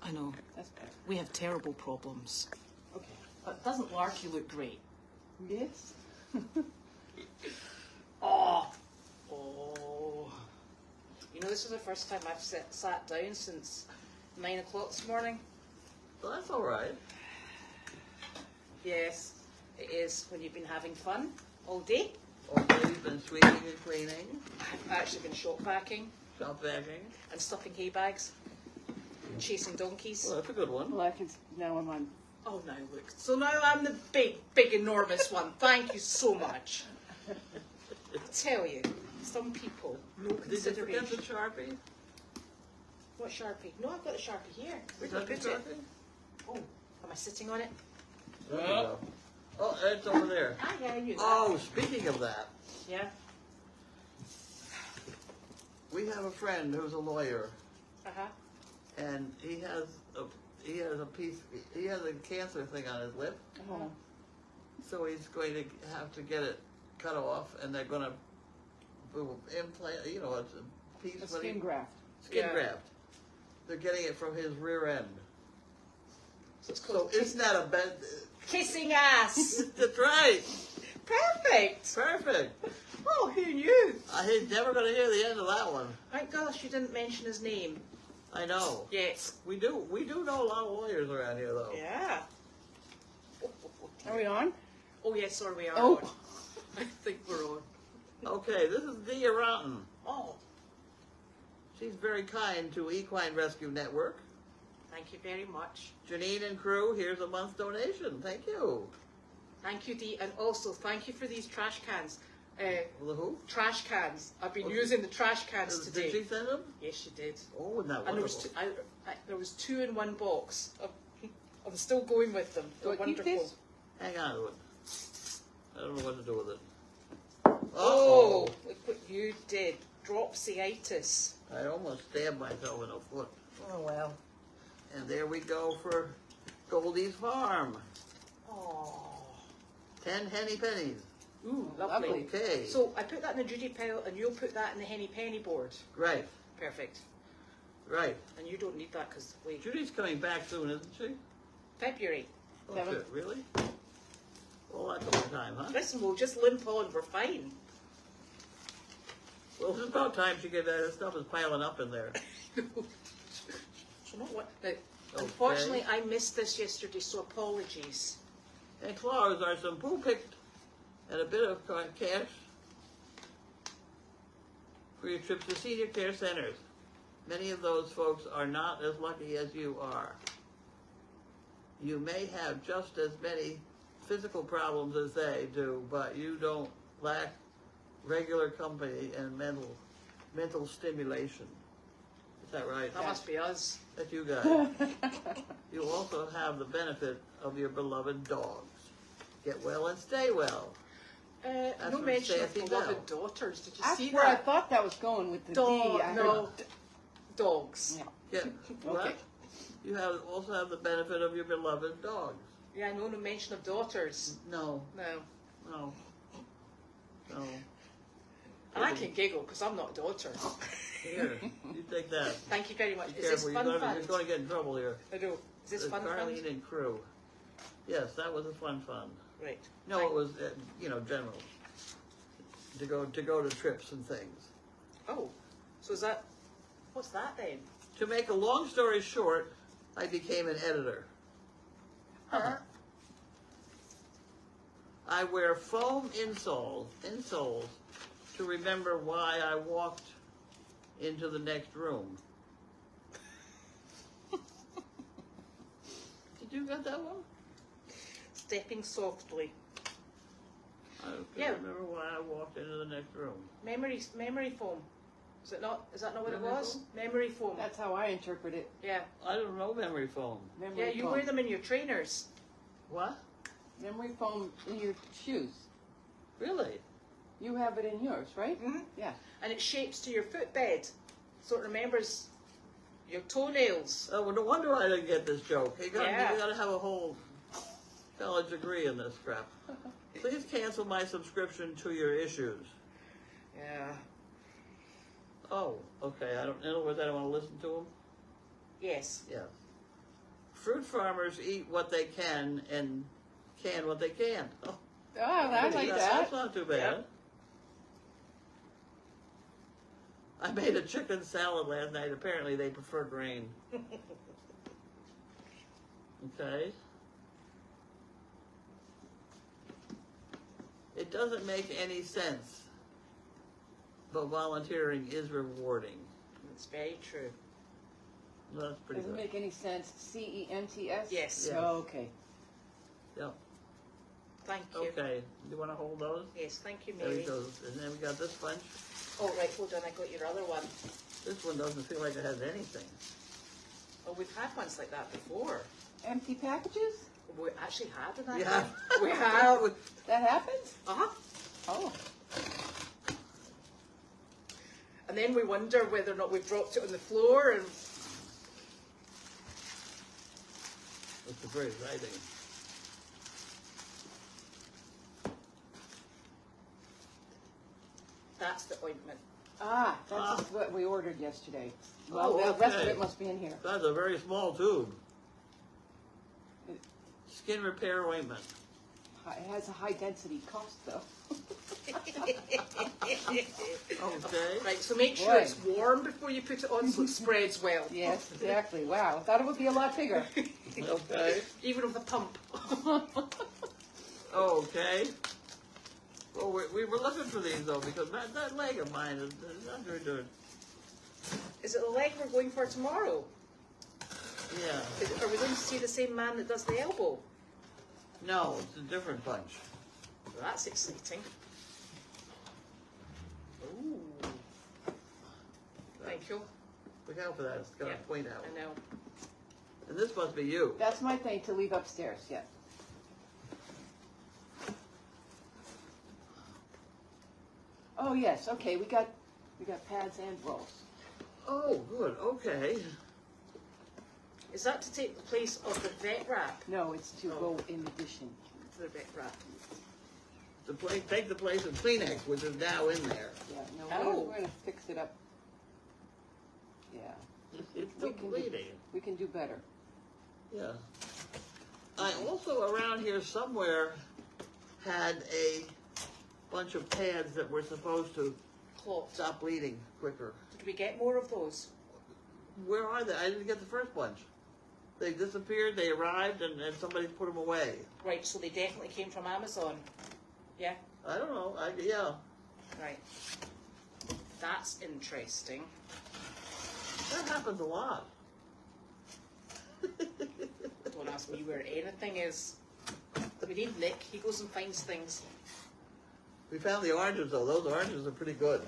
I know. That's better. We have terrible problems. Okay. But doesn't Larky look great? Yes. Oh. Oh. You know, this is the first time I've sat down since 9 o'clock this morning. Well, that's all right. Yes, it is when you've been having fun all day. All day you've been sweeping and cleaning, I've actually been shop packing shop vacuuming. and stuffing hay bags, and chasing donkeys. Well, that's a good one. Well, I can, now I'm on. Oh, now look. So now I'm the big, enormous one. Thank you so much. I tell you, some people, no Did you forget consideration. the Sharpie? What Sharpie? No, I've got the Sharpie here. Where Is did I that the put it? Sharpie? Oh, am I sitting on it? There you go. Oh, it's over there. Ah, yeah, I knew that. Oh, speaking of that, Yeah. we have a friend who's a lawyer, Uh-huh. and he has a cancer thing on his lip, Oh. so he's going to have to get it cut off, and they're going to implant, it's a piece A of skin graft. skin Yeah. graft. They're getting it from his rear end. So it's So called isn't that a bad? kissing ass. That's right. Perfect. Perfect. Oh, who knew? He's never going to hear the end of that one. Thank gosh you didn't mention his name. I know. Yes. We do know a lot of lawyers around here, though. Yeah. Are we on? Oh, yes, sorry, we are Oh. on. I think we're on. Okay, this is Dia Rotten. Oh, She's very kind to Equine Rescue Network. thank you very much. Janine and crew, here's a month's donation. Thank you. Thank you, Dee. And also, thank you for these trash cans. The who? Trash cans. I've been Okay. using the trash cans Did today. she send them? Yes, she did. Oh, wasn't that And there was wonderful? there was 2 in 1 box. I'm still going with them. Do They're I keep wonderful. this? Hang on to it. I don't know what to do with it. Oh, look what you did. Dropsyitis. I almost stabbed myself in the foot. Oh, well. And there we go for Goldy's Farm. Oh. 10 henny pennies. Ooh, Lovely. lovely. Okay. So I put that in the Judy pile and you'll put that in the Henny Penny board. Right, Perfect. right. And you don't need that because, wait, Judy's coming back soon, isn't she? February. Oh, Seven. shit, really? Well, that's a long time, huh? Listen, we'll just limp on. We're fine. Well, it's about time she get that stuff is piling up in there. Do you know what? Now, unfortunately, I missed this yesterday, so apologies. And Claus are some poo picked and a bit of cash for your trips to senior care centers. Many of those folks are not as lucky as you are. You may have just as many physical problems as they do, but you don't lack regular company and mental stimulation. Is that right? That must be us. That's you guys. You also have the benefit of your beloved dogs. Get well and stay well. No from mention of Steffi beloved Bell. daughters. Did you That's see where I that? thought that was going with the D. I heard- No, dogs. Yeah. Yeah. What? Okay. You also have the benefit of your beloved dogs. Yeah, no mention of daughters. No, No. no, no. And I can giggle because I'm not a daughter. Here, you take that. Thank you very much. Be Is this careful, fun you're fun? going to get in trouble here. I know. Is this fun fun? Carlene and crew. Yes, that was a fun. Right. No, it was, general. To go to trips and things. Oh, so is that, what's that then? To make a long story short, I became an editor. Huh? I wear foam insoles to remember why I walked into the next room. Did you get that one? Stepping softly. I can't Yeah. remember why I walked into the next room. Memory foam. Is that not what it Memory was? foam? Memory foam. That's how I interpret it. Yeah. I don't know memory foam. Memory Yeah, you foam. wear them in your trainers. What? Memory foam in your shoes. Really? You have it in yours, right? Mm-hmm. Yeah. And it shapes to your footbed. So it remembers your toenails. Oh, well, no wonder I didn't get this joke. You got Yeah. to have a whole college degree in this crap. Please cancel my subscription to your issues. Yeah. Oh, okay. In other words, I don't want to listen to them? Yes. Yes. fruit farmers eat what they can and can what they can't. Oh, Oh, I like that's that. not too bad. Yep. I made a chicken salad last night. Apparently they prefer grain. Okay. It doesn't make any sense, but volunteering is rewarding. It's very true. Well, that's pretty Doesn't good. make any sense. CENTS? Yes. Yeah. Oh, okay. Yeah. Thank you. Okay. You want to hold those? Yes, thank you, There Mary. he goes. And then we got this bunch. Oh, right, hold on, I got your other one. This one doesn't feel like it has anything. Oh, we've had ones like that before. Empty packages? We actually had an Yeah. idea. We have. That happens? Uh-huh. Oh. And then we wonder whether or not we've dropped it on the floor and It's very exciting. that's the ointment. Ah, that's just what we ordered yesterday. Oh, Well, the rest of okay. it must be in here. That's a very small tube. Skin repair ointment. It has a high density cost, though. Okay. Right, so make sure Boy. it's warm before you put it on so it spreads well. Yes, exactly. Wow. I thought it would be a lot bigger. Okay. Even with the pump. Okay. Well, we were looking for these though because that leg of mine is not very good. Is it the leg we're going for tomorrow? Yeah. Are we going to see the same man that does the elbow? No, it's a different bunch. Well, that's exciting. Ooh. Thank you. Look out for that. It's got Yeah, a point out. I know. And this must be you. That's my thing to leave upstairs, yeah. Oh, yes, okay, we got pads and rolls. Oh, good. Okay. Is that to take the place of the vet wrap? No, it's to Oh. go in addition. To the vet wrap. Take the place of Kleenex, which is now in there. Yeah, no, Oh. we're gonna fix it up. Yeah, It's We still can do- bleeding. we can do better. Yeah. I also around here somewhere had a bunch of pads that were supposed to Cloth. stop bleeding quicker. Did we get more of those? Where are they? I didn't get the first bunch. They disappeared, they arrived, and somebody put them away. Right, so they definitely came from Amazon. Yeah? I don't know. Yeah. Right. That's interesting. That happens a lot. Don't ask me where anything is. We need Nick. He goes and finds things. We found the oranges, though. Those oranges are pretty good.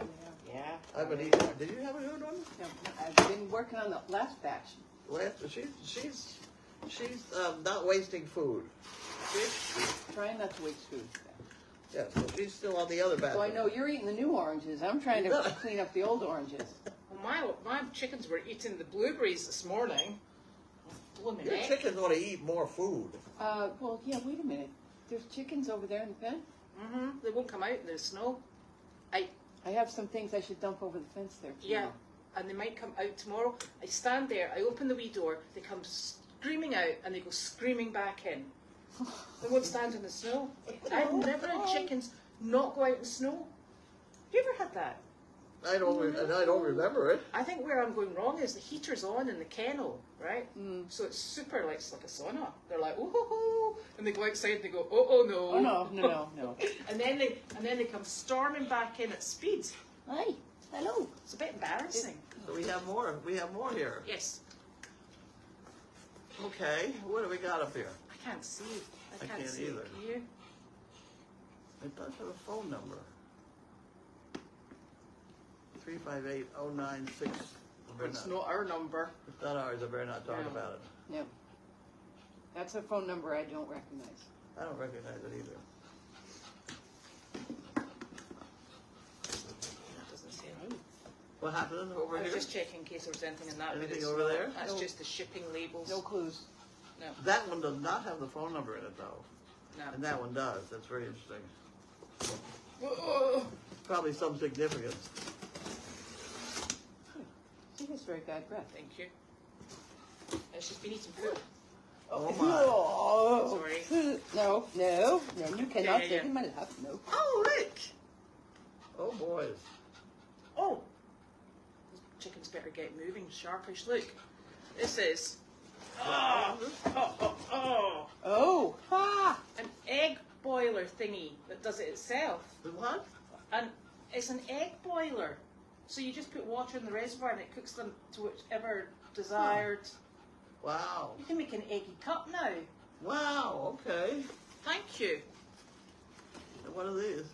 Yeah. I've been eating. Did you have a good one? No, I've been working on the last batch. She's not wasting food. Trying not to waste food. Yeah, so she's still on the other batch. So I know you're eating the new oranges. I'm trying to clean up the old oranges. Well, my chickens were eating the blueberries this morning. Blooming Your heck. chickens ought to eat more food. Well, yeah, wait a minute. There's chickens over there in the pen? Mm-hmm. They won't come out in the snow. I have some things I should dump over the fence there. Yeah, tomorrow. and they might come out tomorrow. I stand there, I open the wee door, they come screaming out, and they go screaming back in. They won't stand in the snow. I've never had chickens not go out in the snow. Have you ever had that? I don't remember it. I think where I'm going wrong is the heater's on in the kennel, right? Mm. So it's super, like, it's like a sauna. They're like, oh, ho, ho. And they go outside and they go, oh, no. Oh, no. and then they come storming back in at speed. Hi. Hello. It's a bit embarrassing. So we have more. We have more here. Yes. Okay. What do we got up here? I can't see. I can't see. either. Can you? It does have a phone number. 358-096. It's not our number. It's not ours. I better not talk No. about it. No. That's a phone number I don't recognize. I don't recognize it either. That doesn't say right. What happened over I was here? just checking in case there was anything in that. but Anything it's over not. there? That's No. just the shipping labels. No clues. No. That one does not have the phone number in it, though. No. And that one does. That's very interesting. Oh, Probably some significance. She has very bad breath. thank you. She's been eating food. Oh my. Oh. Sorry. No, you cannot Yeah. take in my lap. No. Oh, look! Oh boys. Oh! Those chickens better get moving, sharpish. Look. This is... Oh! Oh, ha! An egg boiler thingy that does it itself. The what? And it's an egg boiler. So you just put water in the reservoir and it cooks them to whichever desired. Wow. You can make an eggy cup now. Wow, okay. Thank you. And what are these?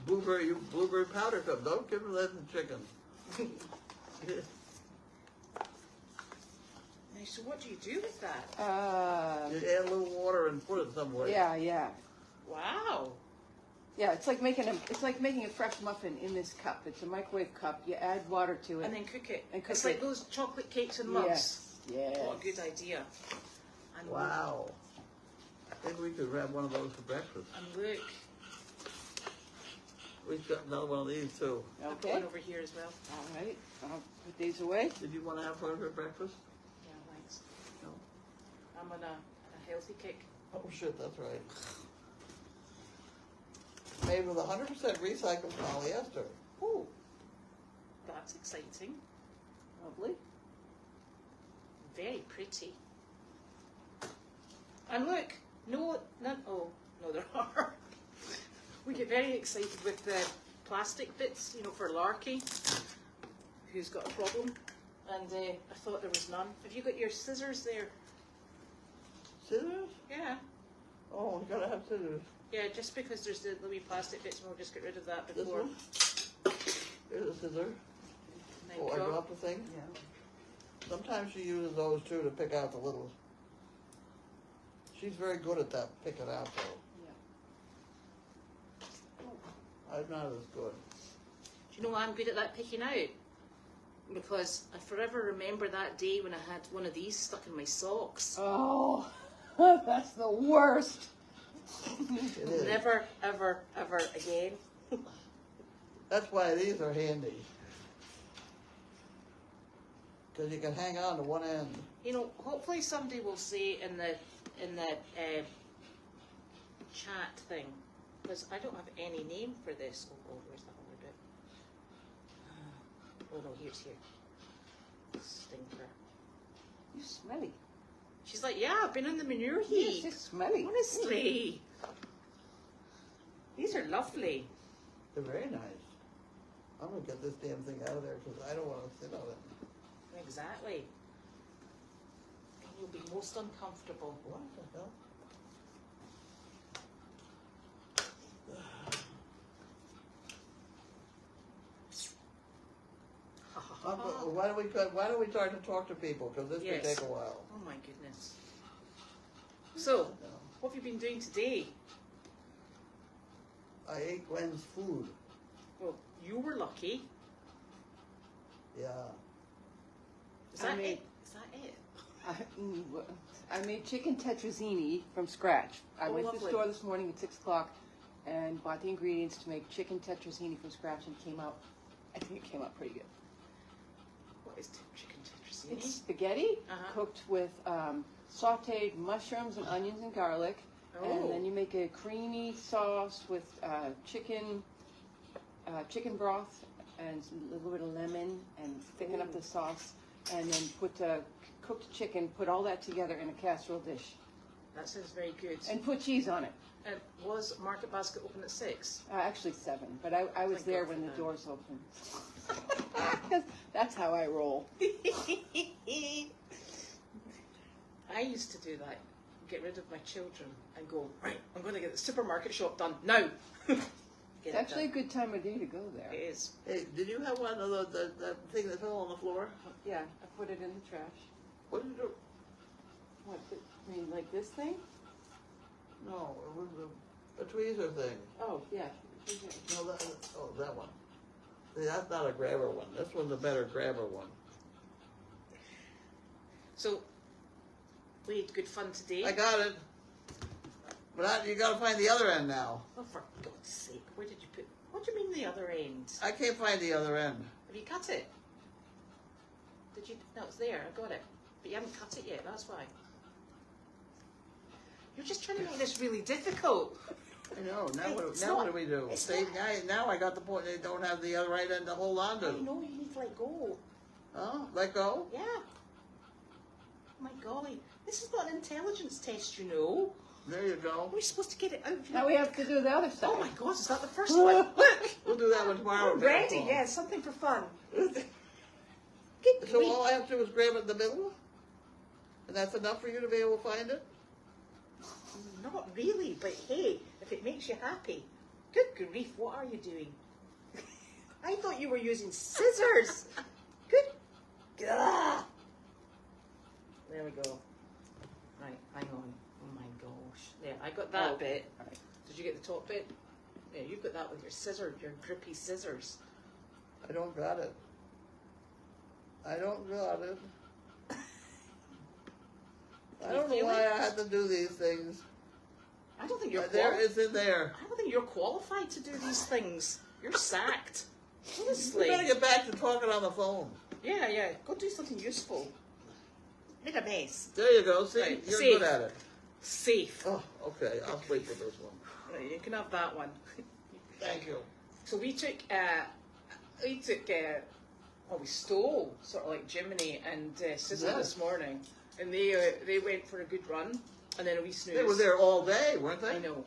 Blueberry powder cup. Don't give them that to chicken. Now, so what do you do with that? You add a little water and put it somewhere. Yeah. Wow. Yeah, it's like making a fresh muffin in this cup. It's a microwave cup. You add water to it. And then cook it. And cook it's like it. those chocolate cakes and mugs. Yes. What a good idea. And Wow. Maybe we could grab one of those for breakfast. And look, We've got another one of these too. I've got Okay. one over here as well. All right. I'll put these away. Did you want to have one for breakfast? Yeah, thanks. No. I'm on a healthy kick. Oh shit, that's right. Made with 100% recycled polyester. Oh, that's exciting. Lovely. Very pretty. And look, no, there are. We get very excited with the plastic bits, for Larky, who's got a problem. And I thought there was none. Have you got your scissors there? Scissors? Yeah. Oh, we gotta have scissors. Yeah, just because there's the wee plastic bits, and we'll just get rid of that This before. one? Here's a scissor. Thank Oh, I you. dropped the thing? Yeah. Sometimes she uses those too to pick out the little. She's very good at that, picking out though. I'm not as good. Do you know why I'm good at that picking out? Because I forever remember that day when I had one of these stuck in my socks. Oh, that's the worst. It is. Never, ever, ever again. That's why these are handy. Because you can hang on to one end. Hopefully somebody will say in the chat thing, because I don't have any name for this. Oh, where's the other bit? Oh no, here. Stinker. You smelly. She's like, yeah, I've been in the manure heap. Yes, it's smelly. Honestly. These are lovely. They're very nice. I'm going to get this damn thing out of there because I don't want to sit on it. Exactly. And you'll be most uncomfortable. What the hell? Why don't we try to talk to people? Because this Yes. may take a while. Oh my goodness. So, what have you been doing today? I ate Gwen's food. Well, you were lucky. Yeah. Is that I made- it? Is that it? I made chicken tetrazzini from scratch. I Oh, went to the lovely. store this morning at 6 o'clock and bought the ingredients to make chicken tetrazzini from scratch, and I think it came out pretty good. What is chicken tetrazzini? It's spaghetti Uh-huh. cooked with sauteed mushrooms and onions and garlic, and then you make a creamy sauce with chicken broth and a little bit of lemon, and thicken up the sauce, and then put cooked chicken, put all that together in a casserole dish, That sounds very good. and put cheese on it. And was Market Basket open at 6? Actually 7, but I was Thank there God when for the that. doors opened. 'Cause that's how I roll. I used to do that. Get rid of my children and go, right, I'm going to get the supermarket shop done now. It's actually a good time of day to go there. It is. Hey, did you have one of that thing that fell on the floor? Yeah, I put it in the trash. What did you do? What, I mean, like this thing? No, it was a tweezer thing. Oh, yeah. No, that one. See, that's not a grabber one. This one's a better grabber one. So, we had good fun today. I got it. But you got to find the other end now. Oh, for God's sake, where did you put... What do you mean the other end? I can't find the other end. Have you cut it? Did you... No, it's there. I got it. But you haven't cut it yet, that's why. You're just trying to make this really difficult. I know. Now, Hey, what do we do? it's See, not- now I got the point. They don't have the other right end to hold on I to. know, you need to let go. Oh, let go? Yeah. Oh my golly. This is not an intelligence test, you know. There you go. We're supposed to get it out. Now we have to do the other side. Oh my God, is that the first one? Look! We'll do that one tomorrow. We're ready, yeah, something for fun. Good So grief. all I have to do is grab it in the middle? And that's enough for you to be able to find it? Not really, but hey, if it makes you happy. Good grief, what are you doing? I thought you were using scissors. Good. Ugh. There we go. Right, hang on. Oh my gosh. There, I got that Okay. bit. Right. Did you get the top bit? Yeah, you've got that with your scissors, your grippy scissors. I don't got it. I don't got it. I don't know feel why it? I have to do these things. I don't think you're There, it's in there. I don't think you're qualified to do these things. You're sacked. We Honestly. better get back to talking on the phone. Yeah. Go do something useful. Make a mess. There you go. See, Right, you're safe. good at it. Safe. Oh, okay. I'll wait for this one. Right, you can have that one. Thank you. So we stole sort of like Jiminy and Sizzle Yes. this morning, and they went for a good run, and then we snoozed. They were there all day, weren't they? I know.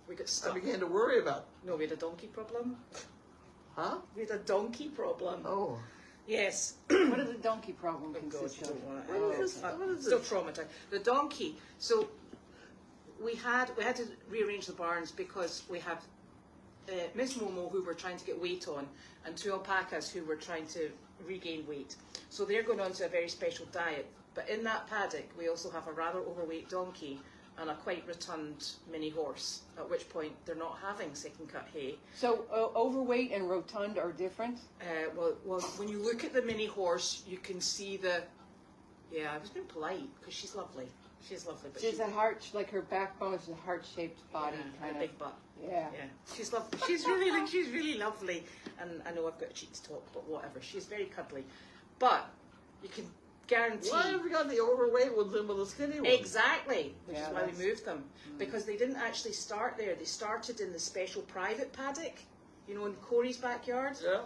We got I stuck. began to worry about. No, we had a donkey problem. Huh? We had a donkey problem. Oh. Yes. What does the donkey problem Oh God, consist you of? don't want to. What is this? I'm What is still this? traumatized. The donkey. So we had to rearrange the barns because we have Miss Momo, who we're trying to get weight on, and 2 alpacas who were trying to regain weight. So they're going on to a very special diet. But in that paddock, we also have a rather overweight donkey and a quite rotund mini horse, at which point they're not having second cut hay. So overweight and rotund are different? Well, when you look at the mini horse, you can see the... Yeah, I was being polite, because she's lovely. She's lovely. But She's a heart, like her backbone is a heart-shaped body, yeah, kind a of. big butt. Yeah. Yeah, she's lovely. She's really lovely. And I know I've got a cheek to talk, but whatever. She's very cuddly. But you can guarantee... Why have we got the overweight ones in with the skinny ones? Exactly, which Yeah, is why we that's- moved them. Because they didn't actually start there. They started in the special private paddock, you know, in Corey's backyard. Yeah.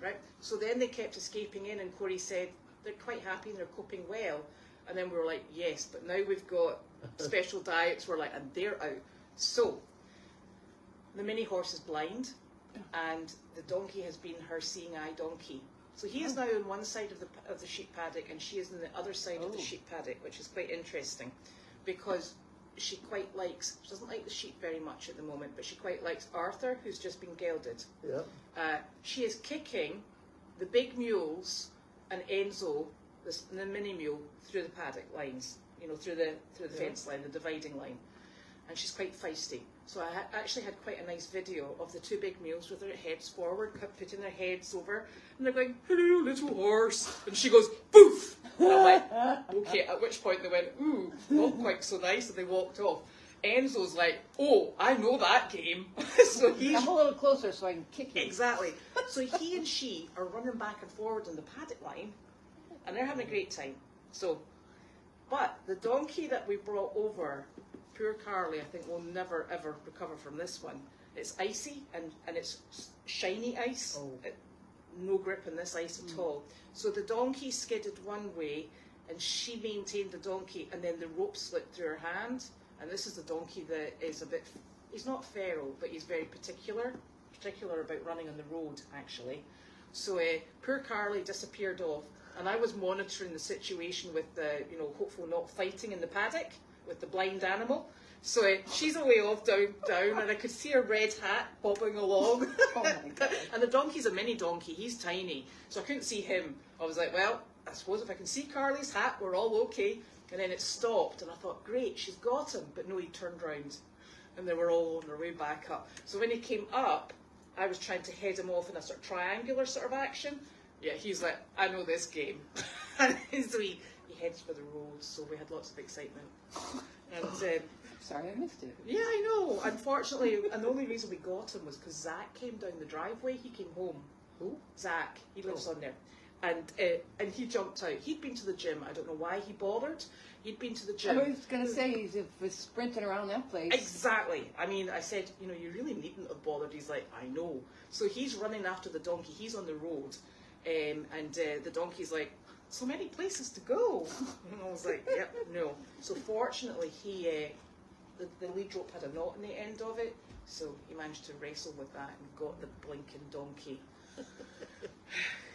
Right? So then they kept escaping in, and Corey said they're quite happy and they're coping well. And then we were like, yes, but now we've got special diets. We're like, and they're out. So the mini horse is blind, and the donkey has been her seeing eye donkey. So he is now on one side of the sheep paddock, and she is on the other side of the sheep paddock, which is quite interesting, because she doesn't like the sheep very much at the moment, but she quite likes Arthur, who's just been gelded. Yeah. She is kicking the big mules and Enzo, the mini mule, through the paddock lines, you know, through the fence line, the dividing line, and she's quite feisty. So I actually had quite a nice video of the 2 big mules with their heads forward, putting their heads over, and they're going, "Hello, little horse," and she goes, "Poof!" And I'm like, okay. At which point they went, "Ooh, not quite so nice," and they walked off. Enzo's like, "Oh, I know that game." So he's Come a little closer so I can kick you. exactly. So he and she are running back and forward on the paddock line, and they're having a great time. So, but the donkey that we brought over, poor Carly, I think will never ever recover from this one. It's icy and it's shiny ice. Oh. No grip in this ice at all. So the donkey skidded one way, and she maintained the donkey, and then the rope slipped through her hand. And this is the donkey that is a bit, he's not feral, but he's very particular about running on the road, actually. So poor Carly disappeared off, and I was monitoring the situation with the, you know, hopeful not fighting in the paddock with the blind animal. So she's away off down, and I could see her red hat bobbing along. Oh my God. And the donkey's a mini donkey, he's tiny, so I couldn't see him. I was like, well, I suppose if I can see Carly's hat, we're all okay. And then it stopped, and I thought, great, she's got him. But no, he turned round, and they were all on their way back up. So when he came up, I was trying to head him off in a sort of triangular sort of action. Yeah, he's like, I know this game. And so he heads for the road, so we had lots of excitement. And Sorry, I missed it. yeah, I know. Unfortunately, and the only reason we got him was because Zach came down the driveway. He came home. Who? Zach, he lives on there. and he jumped out. He'd been to the gym. I don't know why he bothered. He'd been to the I gym. was going to say, he was sprinting around that place. Exactly. I mean, I said, you really needn't have bothered. He's like, I know. So he's running after the donkey. He's on the road. And the donkey's like, so many places to go. And I was like, yep, no. So fortunately, the lead rope had a knot in the end of it. So he managed to wrestle with that and got the blinking donkey,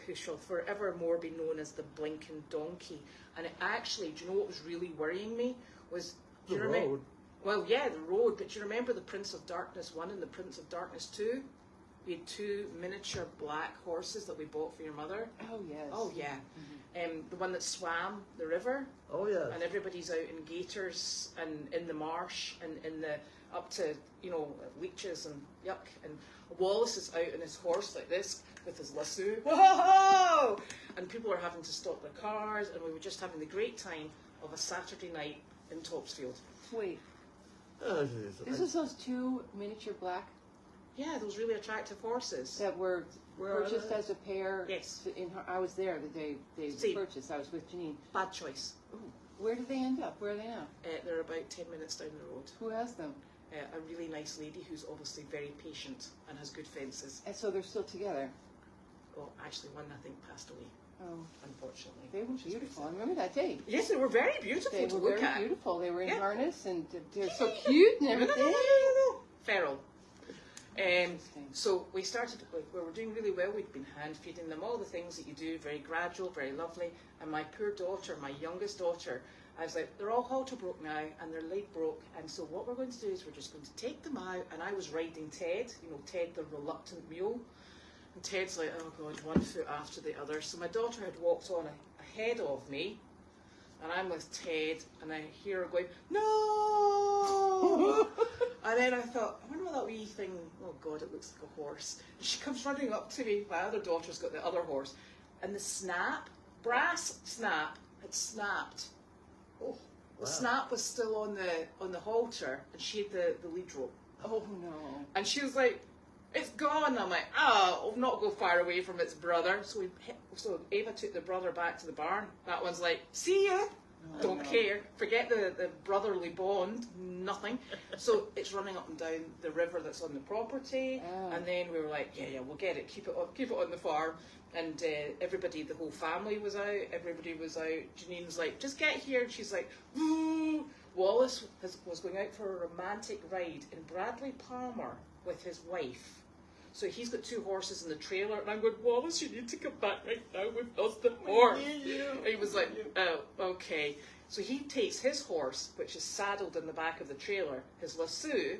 who shall forevermore be known as the blinking donkey. And it actually, do you know what was really worrying me? Was The road. Well, yeah, the road. But do you remember the Prince of Darkness 1 and the Prince of Darkness 2? We had 2 miniature black horses that we bought for your mother. Oh, yes. Oh, yeah. The one that swam the river. Oh, yes. And everybody's out in gaiters and in the marsh and in the up to leeches and yuck. And Wallace is out on his horse like this with his lasso. Whoa! And people are having to stop their cars, and we were just having the great time of a Saturday night in Topsfield. Wait, Oh, jeez. this is those 2 miniature black Yeah, those really attractive horses. that were Where are purchased they? as a pair. Yes. I was there the day they See. purchased. I was with Janine. Bad choice. Ooh, where did they end up? Where are they now? They're about 10 minutes down the road. Who has them? A really nice lady who's obviously very patient and has good fences. And so they're still together. Well, actually, one I think passed away, Oh, unfortunately. they were which is beautiful. I very sad. remember that day. Yes, they were very beautiful They to were look very at. beautiful. They were in Yeah. harness and they're so cute and everything. Feral. Interesting. So we were doing really well. We'd been hand feeding them all the things that you do, very gradual, very lovely. And my poor daughter, my youngest daughter, I was like, they're all halter broke now and their leg broke. And so what we're going to do is we're just going to take them out. And I was riding Ted, Ted the reluctant mule. And Ted's like, oh God, one foot after the other. So my daughter had walked on ahead of me. And I'm with Ted, and I hear her going, no! And then I thought, I wonder what that wee thing, oh God, it looks like a horse. And she comes running up to me, my other daughter's got the other horse, and the brass snap, had snapped. Oh, The wow. snap was still on the halter, and she had the lead rope. Oh no. And she was like, it's gone. I'm like, I'll not go far away from its brother. So Ava took the brother back to the barn. That one's like, see ya. Don't no. care. Forget the brotherly bond. Nothing. So it's running up and down the river that's on the property. Oh. And then we were like, yeah, we'll get it. Keep it on the farm. And everybody, the whole family was out. Everybody was out. Janine's like, just get here. And she's like, woo. Wallace was going out for a romantic ride in Bradley Palmer with his wife. So he's got 2 horses in the trailer, and I'm going, Wallace, you need to come back right now. We've lost the horse. And he was like, oh, okay. So he takes his horse, which is saddled in the back of the trailer, his lasso.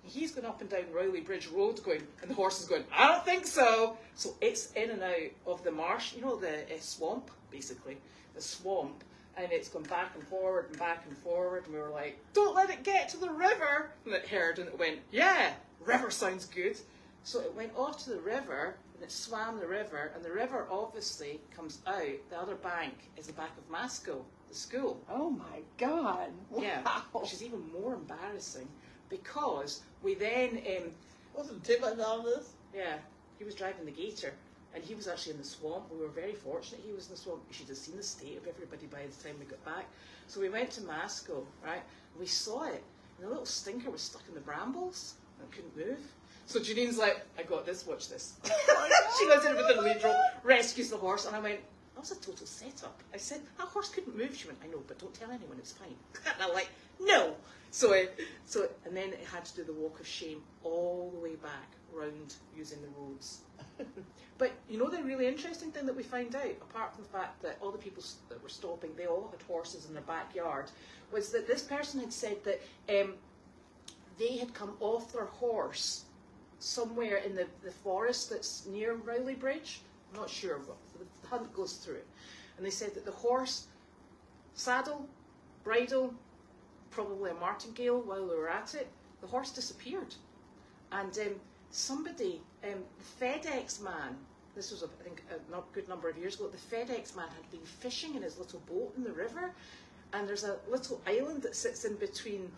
He's going up and down Rowley Bridge Road going, and the horse is going, I don't think so. So it's in and out of the marsh, the swamp, basically, the swamp. And it's gone back and forward and back and forward. And we were like, don't let it get to the river. And it heard and it went, yeah, river sounds good. So it went off to the river and it swam the river. And the river obviously comes out. The other bank is the back of Masco, the school. Oh my God. Wow. Yeah, which is even more embarrassing because we then, Wasn't Tim on this? yeah, he was driving the gator. And he was actually in the swamp. We were very fortunate he was in the swamp. You should have seen the state of everybody by the time we got back. So we went to Masco, right? We saw it. And the little stinker was stuck in the brambles and couldn't move. So Janine's like, I got this, watch this. She goes in with the lead rope, rescues the horse. And I went, that was a total setup. I said, that horse couldn't move. She went, I know, but don't tell anyone, it's fine. And I'm like, no. So and then it had to do the walk of shame all the way back round using the roads. But the really interesting thing that we found out, apart from the fact that all the people that were stopping, they all had horses in their backyard, was that this person had said that they had come off their horse somewhere in the forest that's near Rowley Bridge. I'm not sure, but the hunt goes through it. And they said that the horse, saddle, bridle, probably a martingale while they were at it, the horse disappeared. And somebody, the FedEx man, this was, I think, a good number of years ago, the FedEx man had been fishing in his little boat in the river, and there's a little island that sits in between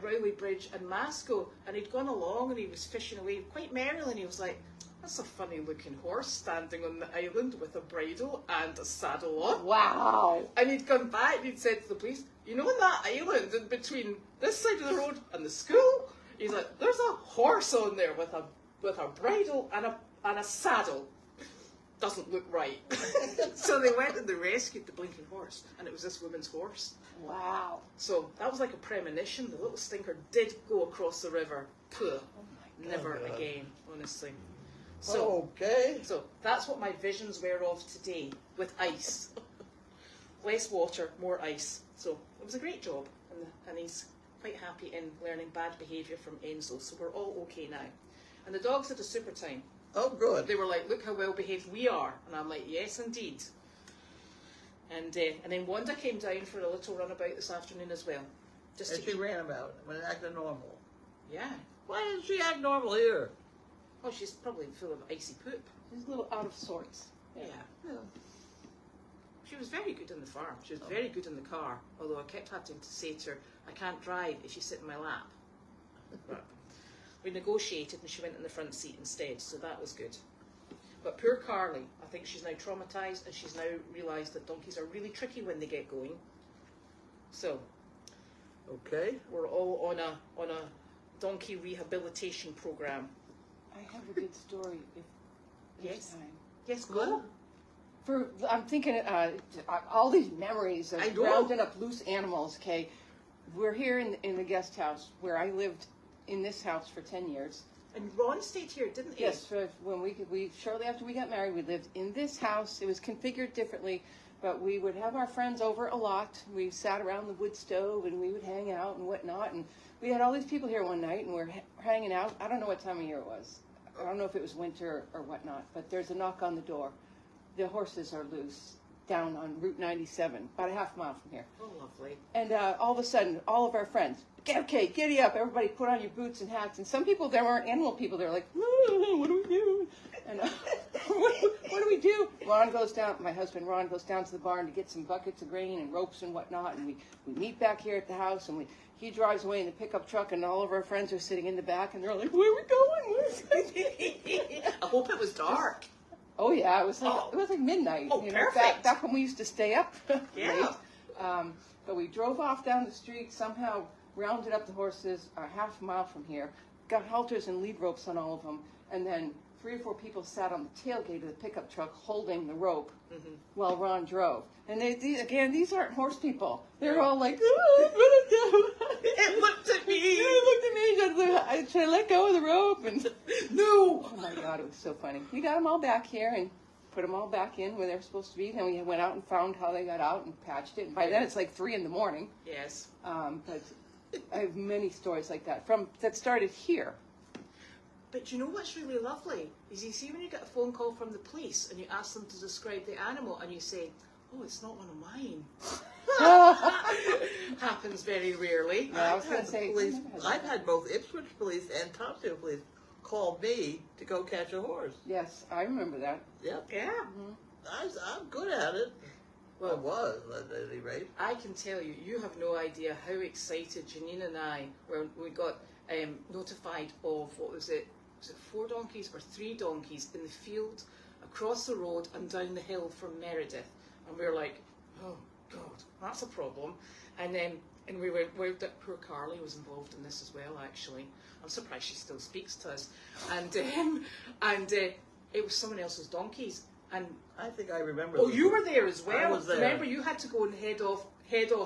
Rowley Bridge and Masco, and he'd gone along and he was fishing away quite merrily, and he was like, that's a funny looking horse standing on the island with a bridle and a saddle on. Wow. And he'd come back and he'd said to the police, you know, on that island in between this side of the road and the school, he's like, there's a horse on there with a bridle and a saddle. Doesn't look right. So they went and they rescued the blinking horse, and it was this woman's horse. Wow. So that was like a premonition. The little stinker did go across the river. Puh. Oh my Never God. again, honestly. So, Okay. so that's what my visions were of today, with ice. Less water, more ice. So it was a great job, and he's quite happy in learning bad behaviour from Enzo. So we're all okay now. And the dogs had a super time. Oh, good. They were like, look how well behaved we are. And I'm like, yes, indeed. And then Wanda came down for a little runabout this afternoon as well. Just And to she ran about when it acted normal. Yeah. Why didn't she act normal here? Oh, she's probably full of icy poop. She's a little out of sorts. Yeah. Yeah. She was very good on the farm. She was very good in the car. Although I kept having to say to her, I can't drive if you sit in my lap. But we negotiated and she went in the front seat instead, so that was good. But poor Carly, I think she's now traumatised and she's now realised that donkeys are really tricky when they get going. So Okay. we're all on a donkey rehabilitation programme. I have a good story if there's Yes. time. Yes, go. I'm thinking all these memories of I know. rounding up loose animals. Okay, we're here in the guest house where I lived in this house for 10 years. And Ron stayed here, didn't he? Yes, when we shortly after we got married, we lived in this house. It was configured differently, but we would have our friends over a lot. We sat around the wood stove and we would hang out and whatnot. And we had all these people here one night and we're hanging out. I don't know what time of year it was. I don't know if it was winter or whatnot, but there's a knock on the door. The horses are loose down on Route 97, about a half mile from here. Oh, lovely. And all of a sudden, all of our friends, okay, giddy up, everybody put on your boots and hats. And some people, there weren't animal people, they were like, what do we do? And what do we do? Ron goes down, my husband Ron goes down to the barn to get some buckets of grain and ropes and whatnot. And we meet back here at the house and he drives away in the pickup truck and all of our friends are sitting in the back and they're like, where are we going? I hope it was dark. Oh yeah, it was like midnight. Oh, perfect. Back when we used to stay up Yeah. late. But we drove off down the street, somehow rounded up the horses a half mile from here, got halters and lead ropes on all of them, and then 3 or 4 people sat on the tailgate of the pickup truck holding the rope while Ron drove. And these aren't horse people. They're all like, It looked at me. It looked at me. I tried to let go of the rope and No. oh my God, it was so funny. We got them all back here and put them all back in where they're supposed to be. Then we went out and found how they got out and patched it. And by then it's like 3 in the morning. Yes. But I have many stories like that that started here. But you know what's really lovely is you see when you get a phone call from the police and you ask them to describe the animal and you say, oh, it's not one of mine. Happens very rarely. Yeah, I was going to say, Police, I've had both Ipswich police and Topsail police call me to go catch a horse. yes, I remember that. Yep. Yeah. I'm good at it. Well, I was, at any rate. I can tell you, you have no idea how excited Janine and I were when we got notified of, what was it 4 donkeys or 3 donkeys in the field across the road and down the hill from Meredith. And we were like, oh God, that's a problem. And we were poor Carly was involved in this as well, actually. I'm surprised she still speaks to us. And it was someone else's donkeys. And I think I remember. oh, you were there as well. I was there. Remember, you had to go and head off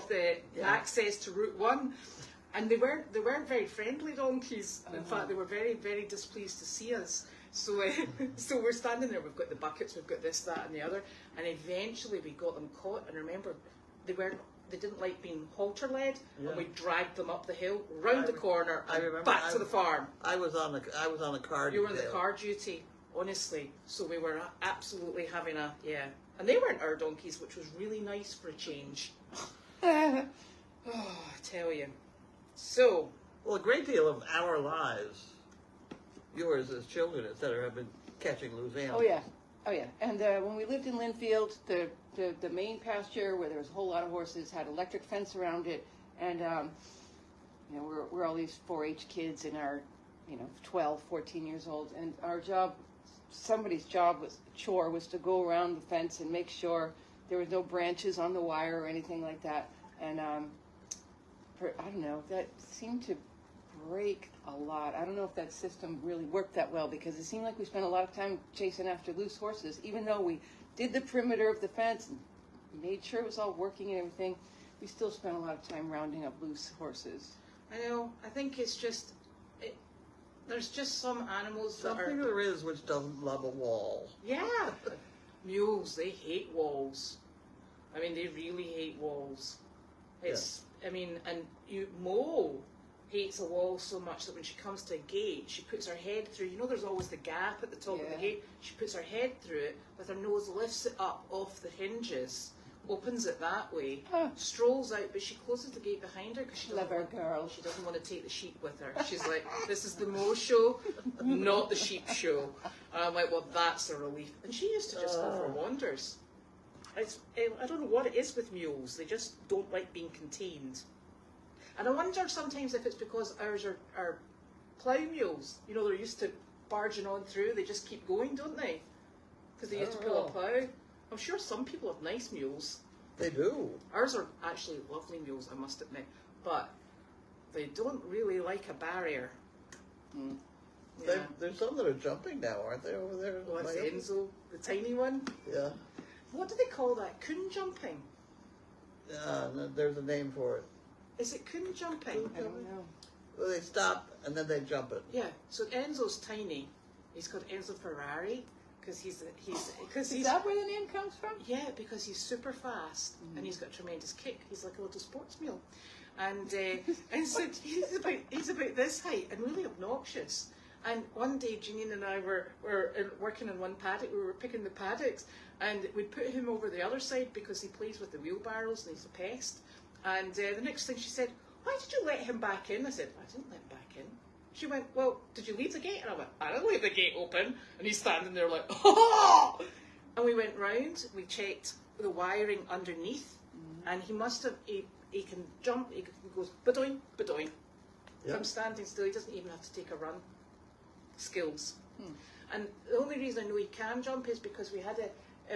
the access to Route 1. And they weren't very friendly donkeys. In fact, they were very, very displeased to see us. So so we're standing there. We've got the buckets. We've got this, that, and the other. And eventually we got them caught. And remember, they didn't like being halter led. Yeah. And we dragged them up the hill, round the corner, I and remember, back to the farm. I was on the car. You were on the detail. car duty, honestly. So we were absolutely having and they weren't our donkeys, which was really nice for a change. Oh, I tell you. So, Well, a great deal of our lives, yours as children, etc., have been catching loose animals. Oh yeah. And when we lived in Linfield, the main pasture where there was a whole lot of horses had electric fence around it, and we're all these 4-H kids in our 12, 14 years old, and our job somebody's chore was to go around the fence and make sure there was no branches on the wire or anything like that. And I don't know, that seemed to break a lot. I don't know if that system really worked that well, because it seemed like we spent a lot of time chasing after loose horses. Even though we did the perimeter of the fence and made sure it was all working and everything, we still spent a lot of time rounding up loose horses. I know. I think it's just, there's just some animals that Something are... there is which doesn't love a wall. Yeah. Mules, they hate walls. I mean, they really hate walls. It's, I mean, and Mo hates a wall so much that when she comes to a gate, she puts her head through, you know there's always the gap at the top of the gate, she puts her head through it with her nose, lifts it up off the hinges, opens it that way, strolls out, but she closes the gate behind her because she doesn't want to take the sheep with her. She's like, this is the Mo show, not the sheep show. And I'm like, well, that's a relief. And she used to just go for wanders. I don't know what it is with mules, they just don't like being contained. And I wonder sometimes if it's because ours are plough mules. You know, they're used to barging on through, they just keep going, don't they? Because they used to pull a plough. I'm sure some people have nice mules. They do. Ours are actually lovely mules, I must admit. But they don't really like a barrier. Mm. Yeah. There's some that are jumping now, aren't they, over there? What's Enzo, the tiny one? Yeah. What do they call that? Coon jumping? No, there's a name for it. Is it coon jumping? I don't know. Well, they stop and then they jump it. Yeah, so Enzo's tiny. He's called Enzo Ferrari because he's Is that where the name comes from? yeah, because he's super fast and he's got a tremendous kick. He's like a little sports mule, and so he's about this height and really obnoxious. And one day, Janine and I were working in one paddock. We were picking the paddocks, and we'd put him over the other side because he plays with the wheelbarrows and he's a pest. And the next thing she said, why did you let him back in? I said, I didn't let him back in. She went, well, did you leave the gate? And I went, I didn't leave the gate open. And he's standing there like, oh! And we went round, we checked the wiring underneath, and he must have, he can jump, he goes, badoing, badoing. Yep. From standing still, he doesn't even have to take a run. Skills. And the only reason I know he can jump is because we had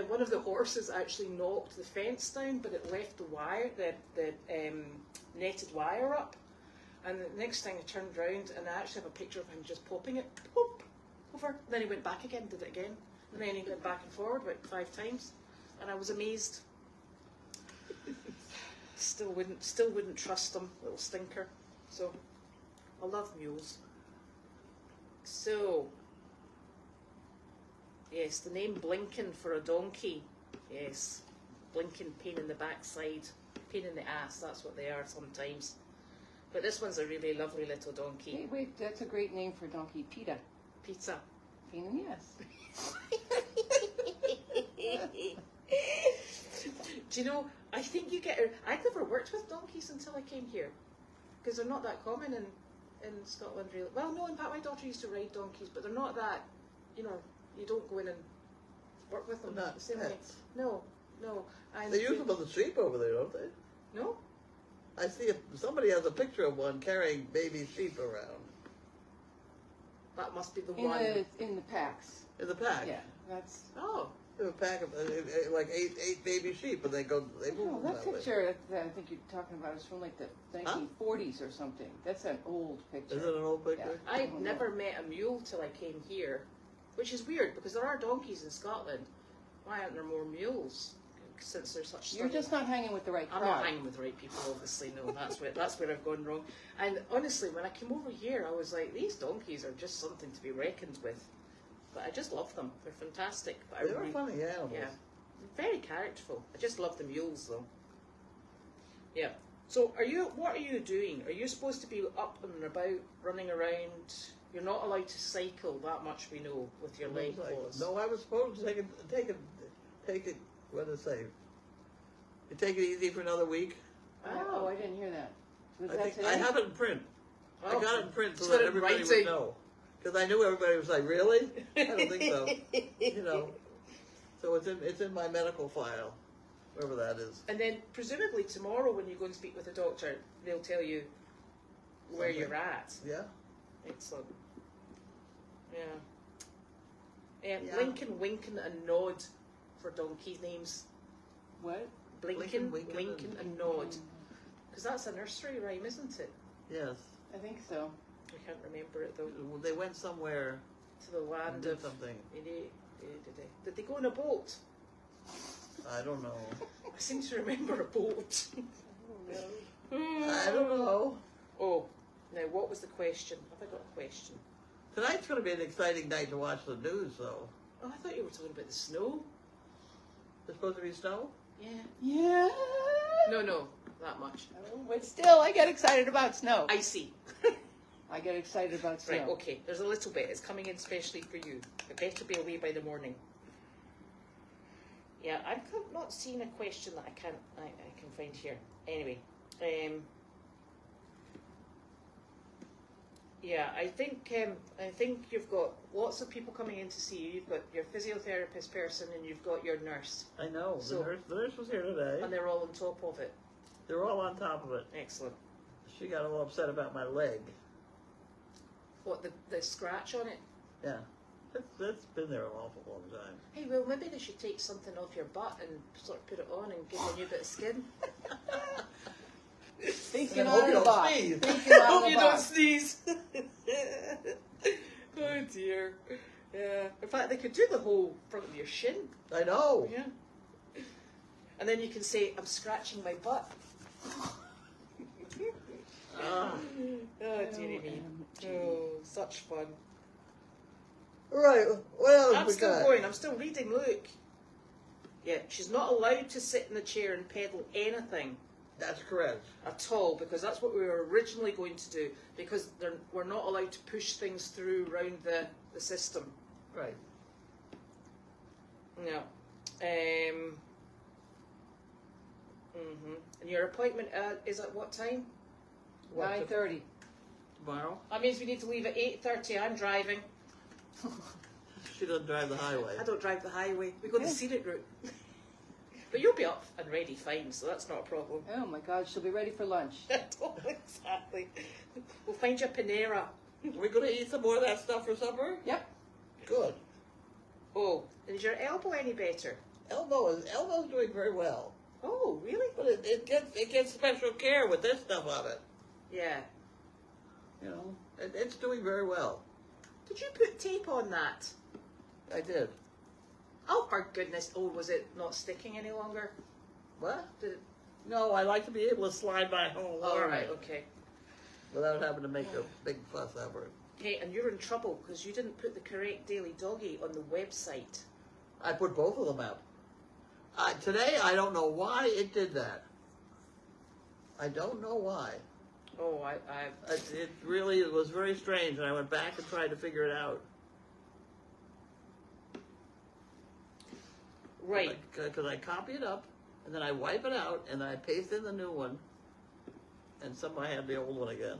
one of the horses actually knocked the fence down, but it left the wire, the netted wire up. And the next thing I turned round and I actually have a picture of him just popping it, pop, over. And then he went back again, did it again. And then he went back and forward about 5 times. And I was amazed. Still wouldn't trust him, little stinker. So, I love mules. So, yes, the name Blinken for a donkey. Yes, Blinken, pain in the backside, pain in the ass, that's what they are sometimes. But this one's a really lovely little donkey. Hey, wait, that's a great name for a donkey. Pita. Pizza. Pain in the ass. Do you know, I think you get I'd never worked with donkeys until I came here. Because they're not that common in Scotland, really. Well, no, in fact, my daughter used to ride donkeys, but they're not that, you know, you don't go in and work with them. Not the same way. pets. No. And They use them on the street over there, don't they? No? I see somebody has a picture of one carrying baby sheep around. That must be the one. In the packs. In the pack. Yeah, that's... Oh. They have a pack of like eight baby sheep, and they move Oh, them that that way. picture that I think you're talking about is from like the 1940s or something. That's an old picture. Is it an old picture? Yeah. I'd never met a mule till I came here, which is weird because there are donkeys in Scotland. Why aren't there more mules? Since there's such You're just not hanging with the right crowd. I'm not hanging with the right people, obviously. No, that's where I've gone wrong. And honestly, when I came over here, I was like, these donkeys are just something to be reckoned with. But I just love them. They're fantastic. But They are funny animals. Yeah, very characterful. I just love the mules, though. Yeah. So, what are you doing? Are you supposed to be up and about, running around? You're not allowed to cycle. That much we know with your leg closed. No, I was supposed to take it. What did it say? You take it easy for another week. Oh, I didn't hear that. Was I that think today? I have it in print. Oh. I got it in print so So that that everybody writing- would know. Because I knew everybody was like, really? I don't think so. You know. So it's in my medical file, wherever that is. And then presumably tomorrow, when you go and speak with the doctor, they'll tell you where Something. you're at. Yeah. Excellent. Yeah. Yeah. Blinkin', winkin', and nod for donkey names. What? Blinkin', Winkin', winkin', and nod. Because that's a nursery rhyme, isn't it? Yes. I think so. I can't remember it though. They went somewhere To the land and did of something. Did they go on a boat? I don't know. I seem to remember a boat. I don't know. Oh, now what was the question? Have I got a question? Tonight's going to be an exciting night to watch the news, though. Oh, I thought you were talking about the snow. There's supposed to be snow? Yeah. Yeah. No, that much. Oh, but still, I get excited about snow. Icy. I get excited about snow. Right, okay. There's a little bit. It's coming in specially for you. It better be away by the morning. Yeah, I'm not seeing a question that I can find here. Anyway, yeah, I think you've got lots of people coming in to see you. You've got your physiotherapist person and you've got your nurse. I know. So- The nurse was here today. And they're all on top of it. They're all on top of it. Excellent. She got all upset about my leg. What, the scratch on it? Yeah. That's been there an awful long time. Hey, well, maybe they should take something off your butt and sort of put it on and give you a new bit of skin. Thinking And out hope of you the don't box. sneeze. Thinking out of Hope the you don't box. sneeze. Oh dear. Yeah. In fact, they could do the whole front of your shin. I know. Yeah. And then you can say, "I'm scratching my butt." Ah. Oh dearie me. Oh, such fun. Right. What else I'm we still got? going. I'm still reading. Look. Yeah, she's not allowed to sit in the chair and peddle anything That's correct. at all, because that's what we were originally going to do, because we're not allowed to push things through around the system. Right. No. And your appointment is at what time? 9:30. Tomorrow? That means we need to leave at 8:30. I'm driving. She doesn't drive the highway. I don't drive the highway. We go the Yeah. scenic route. But you'll be up and ready fine, so that's not a problem. Oh my God, she'll be ready for lunch. Exactly. We'll find you a Panera. We're going to eat some more of that stuff for supper? Yep. Good. Oh, is your elbow any better? Elmow's doing very well. Oh, really? But it gets special care with this stuff on it. Yeah. You know, it's doing very well. Did you put tape on that? I did. Oh, for goodness. Oh, was it not sticking any longer? What? Did it... No, I like to be able to slide my whole All arm right, in okay. without having to make a big fuss over it. Hey, and you're in trouble because you didn't put the correct Daily Doggy on the website. I put both of them up. Today, I don't know why it did that. I don't know why. Oh, It really was very strange, and I went back and tried to figure it out. right. Because I copy it up, and then I wipe it out, and then I paste in the new one, and somehow I have the old one again.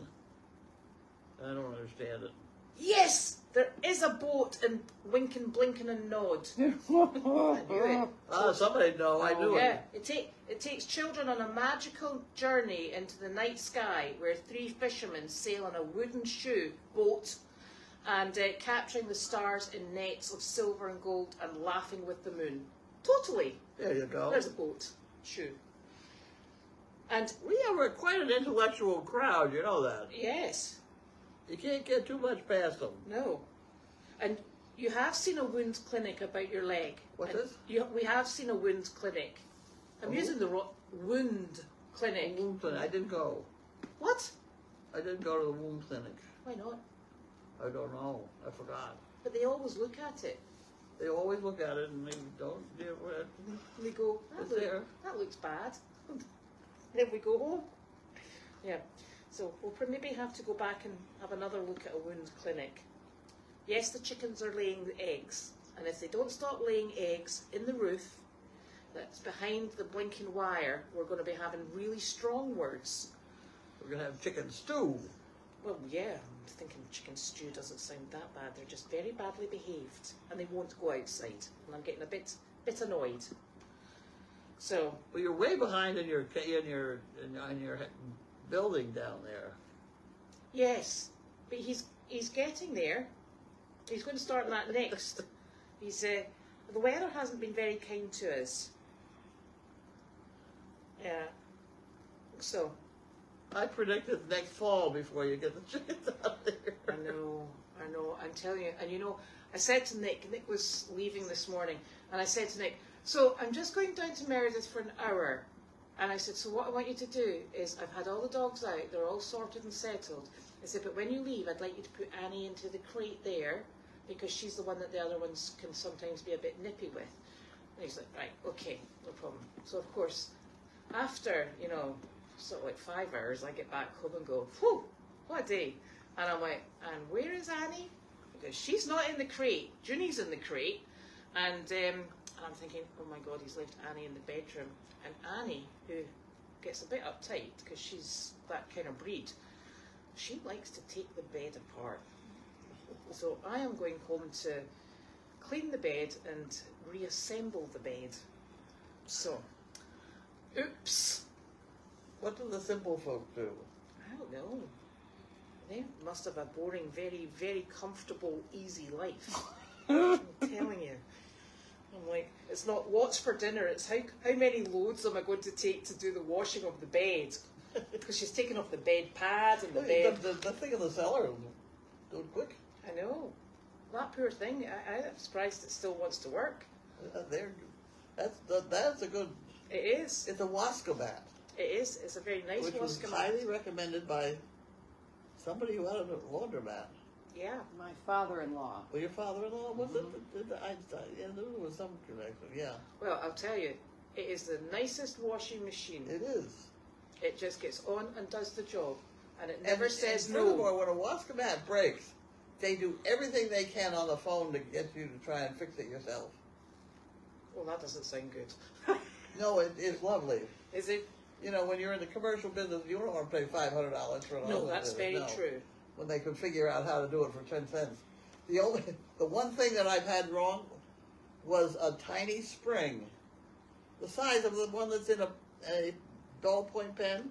I don't understand it. Yes, there is a boat in Winkin', Blinkin' and Nod. I knew it. Somebody know. I knew Yeah, it. it takes children on a magical journey into the night sky where three fishermen sail on a wooden shoe boat and capturing the stars in nets of silver and gold and laughing with the moon. Totally. There you go. There's a boat. Shoe. And We have quite an intellectual crowd, you know that. yes, You can't get too much past them. no. And you have seen a wound clinic about your leg. What's And this? We have seen a wound clinic. I'm A using the wound clinic. Wound clinic. I didn't go. What? I didn't go to the wound clinic. Why not? I don't know. I forgot. But they always look at it. They always look at it and they don't do it. And they go, It's there. that looks bad. Then we go home. Yeah. So we'll maybe have to go back and have another look at a wound clinic. Yes, the chickens are laying the eggs. And if they don't stop laying eggs in the roof that's behind the blinking wire, we're going to be having really strong words. We're going to have chicken stew. Well, yeah, I'm thinking chicken stew doesn't sound that bad. They're just very badly behaved, and they won't go outside. And I'm getting a bit annoyed. So, Well, you're way behind in your building down there. yes, but he's getting there. He's going to start that next. He's the weather hasn't been very kind to us. Yeah. So. I predicted next fall before you get the chickens out there. I know. I'm telling you. And you know, I said to Nick was leaving this morning, and I said to Nick, so I'm just going down to Meredith for an hour. And I said, so what I want you to do is, I've had all the dogs out, they're all sorted and settled. I said, but when you leave, I'd like you to put Annie into the crate there, because she's the one that the other ones can sometimes be a bit nippy with. And he's like, right, okay, no problem. So of course, after, you know, sort of like 5 hours, I get back home and go, whew, what a day. And I'm like, and where is Annie? Because she's not in the crate, Junie's in the crate. And I'm thinking, oh my God, he's left Annie in the bedroom. And Annie, who gets a bit uptight because she's that kind of breed, she likes to take the bed apart. So I am going home to clean the bed and reassemble the bed. So, oops. What do the simple folk do? I don't know. They must have a boring, very, very comfortable, easy life. I'm telling you. I'm like, it's not what's for dinner, it's how many loads am I going to take to do the washing of the bed? Because she's taken off the bed pad and the bed. The thing in the cellar will do it quick. I know. That poor thing, I'm surprised it still wants to work. That's a good... It is. It's a Wascomat. It is. It's a very nice which was Wascomat. highly recommended by somebody who had a laundromat. Yeah. My father-in-law. Well, your father-in-law, was it? Yeah, there was some connection, yeah. Well, I'll tell you, it is the nicest washing machine. It is. It just gets on and does the job. And it never says and no. furthermore, when a Wascomat breaks, they do everything they can on the phone to get you to try and fix it yourself. Well, that doesn't sound good. No, it is lovely. Is it? You know, when you're in the commercial business, you don't want to pay $500 for an No, that's very true. When they can figure out how to do it for 10 cents. The one thing that I've had wrong was a tiny spring, the size of the one that's in a ballpoint pen.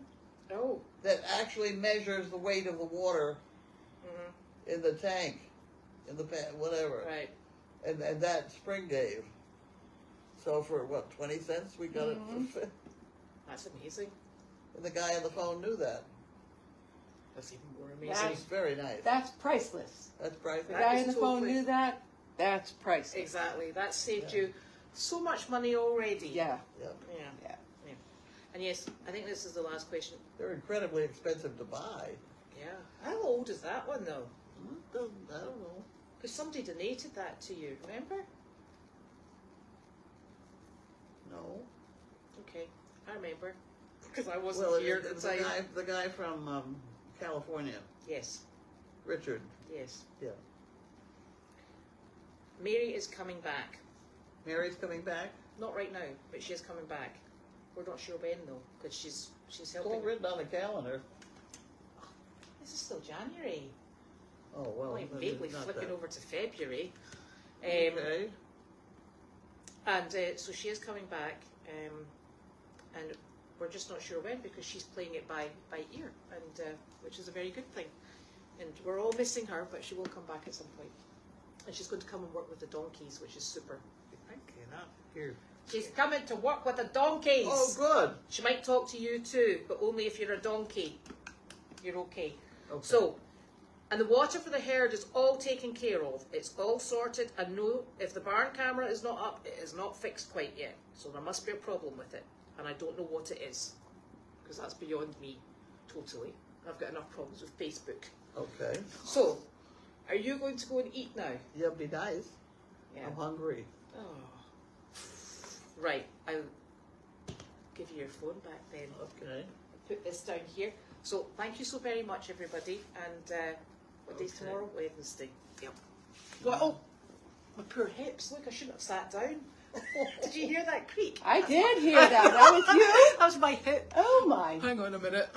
Oh. That actually measures the weight of the water in the tank, in the pan, whatever. Right. And that spring gave. So for what, 20 cents we got it for. That's amazing. And the guy on the phone knew that. That's even more amazing. It's very nice. That's priceless. That's priceless. The guy on the phone knew that. That's priceless. Exactly. That saved you so much money already. Yeah. Yep. Yeah. And yes, I think this is the last question. They're incredibly expensive to buy. Yeah. How old is that one though? I don't know. Because somebody donated that to you, remember? No. Okay, I remember. Because I wasn't here at the time. The guy from California. Yes. Richard. Yes. Yeah. Mary is coming back. Mary's coming back? Not right now, but she is coming back. We're not sure when though, because she's It's helping. all written on the calendar. This is still January. Oh, well. Like vaguely flipping over to February. Okay. And so she is coming back, and we're just not sure when because she's playing it by ear, and which is a very good thing. And we're all missing her, but she will come back at some point. And she's going to come and work with the donkeys, which is super. I cannot hear. She's coming to work with the donkeys. Oh, good. She might talk to you too, but only if you're a donkey. You're okay. Okay. So, and the water for the herd is all taken care of. It's all sorted. And no, if the barn camera is not up, it is not fixed quite yet. So there must be a problem with it. And I don't know what it is. Because that's beyond me, totally. I've got enough problems with Facebook. Okay. So, are you going to go and eat now? Yeah, be nice. Yeah. I'm hungry. Oh. Right. I'll give you your phone back then. Okay. Put this down here. So thank you so very much, everybody. And what day's tomorrow? Wednesday. Yep. Oh, my poor hips. Look, I shouldn't have sat down. Did you hear that creak? I did hear that. That was you? That was my hip. Oh my. Hang on a minute.